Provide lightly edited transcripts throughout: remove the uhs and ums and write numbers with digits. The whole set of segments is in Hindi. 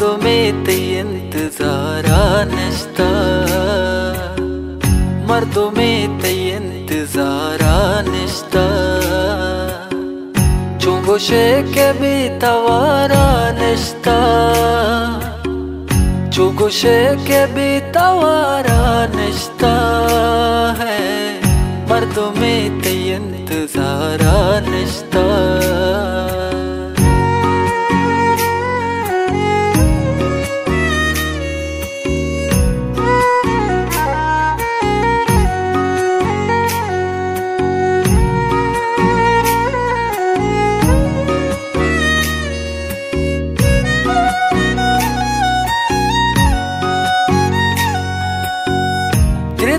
मर्दों में ते इंतज़ारा निश्ता, मर्दों में ते इंतज़ारा निश्ता, चुंगुशे के भी तवारा निश्ता, चुंगुशे के भी तवारा निश्ता है, मर्दों में ते इंतज़ारा निश्ता।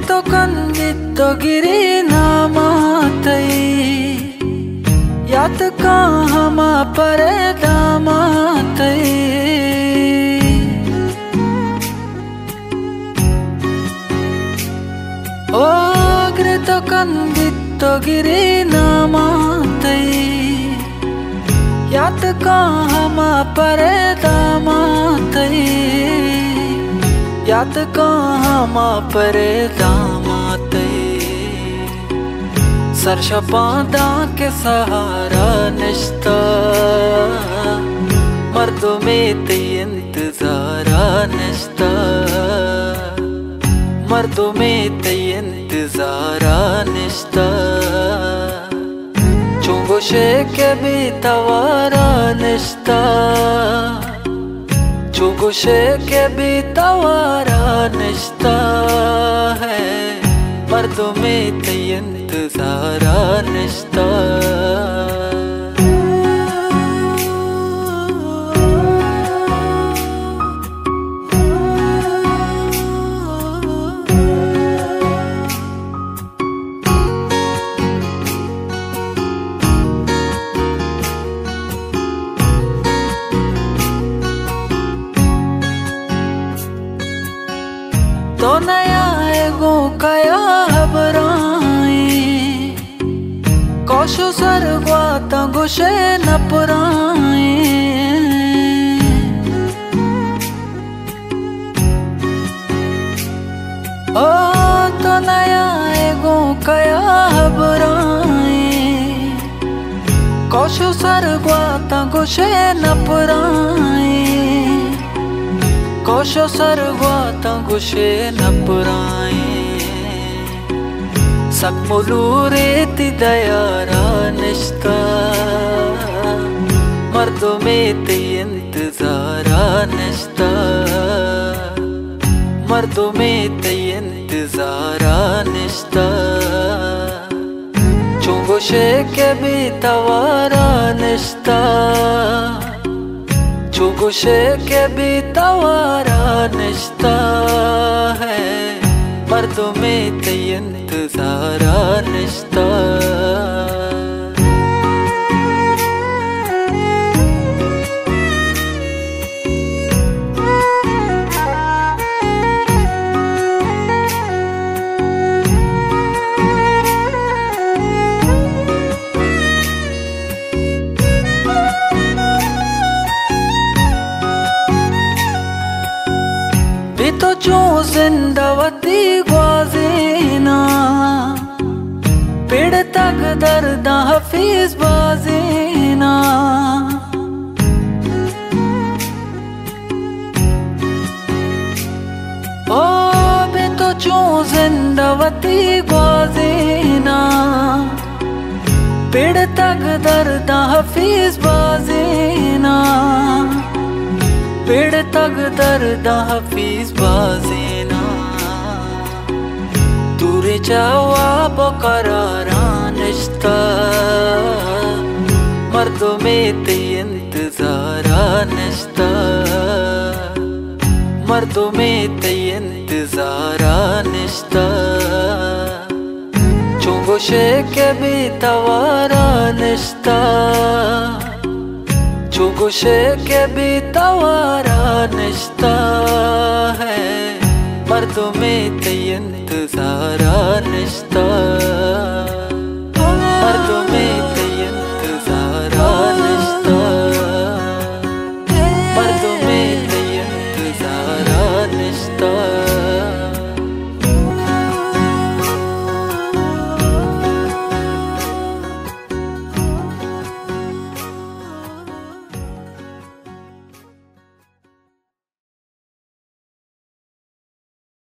तो कंदितो गिरी नामातई यात काहमा परे दामातई, ओ ग्रेतो कंदितो गिरी नामातई यात काहमा परे दामातई, यात काहमा परे दामाते, सरशपादा के सहारा निश्ता, मर्दों में ते इंतज़ारा निश्ता, मर्दों में ते इंतज़ारा निश्ता, चुंगुशे के भी तवारा निश्ता, चुंगुशे के भी तवारा निश्ता है, मर्दों में ते इंतज़ारा निश्ता। तो नया एगो कया हबराई, कौशो सरगवा तंगुशे नपराई, ओ तो नया एगो कया हबराई, कौशो सरगवा तंगुशे नपराई, कौशो सरगवा तंगुशे नपराई, सकमुलू रेति दयारा निश्ता, मर्दों में ते इंतज़ारा निश्ता, मर्दों में ते इंतज़ारा निश्ता, चुंगुशे के भी तवारा निश्ता, चुंगुशे के भी तवारा निश्ता है, मर्दों में ते इंतज़ारा निश्ता। तो जो जिंदावती ग्वाज़ीना, पेड़ तक दर्द हफीज बाज़ीना, ओ बे तो जो जिंदावती ग्वाज़ीना, पेड़ तक दर्द हफीज बाज़ीना, पेड़ तक दर्द हफीज बाज़ीना, दूर जवाब करारा निश्ता, मर्दों में ते इंतज़ारा निश्ता, मर्दों में ते इंतज़ारा निश्ता, चुंगुशे के भी तवारा निश्ता, चुंगुशे के भी तवारा निश्ता है, मर्दों में ते इंतज़ारा निश्ता।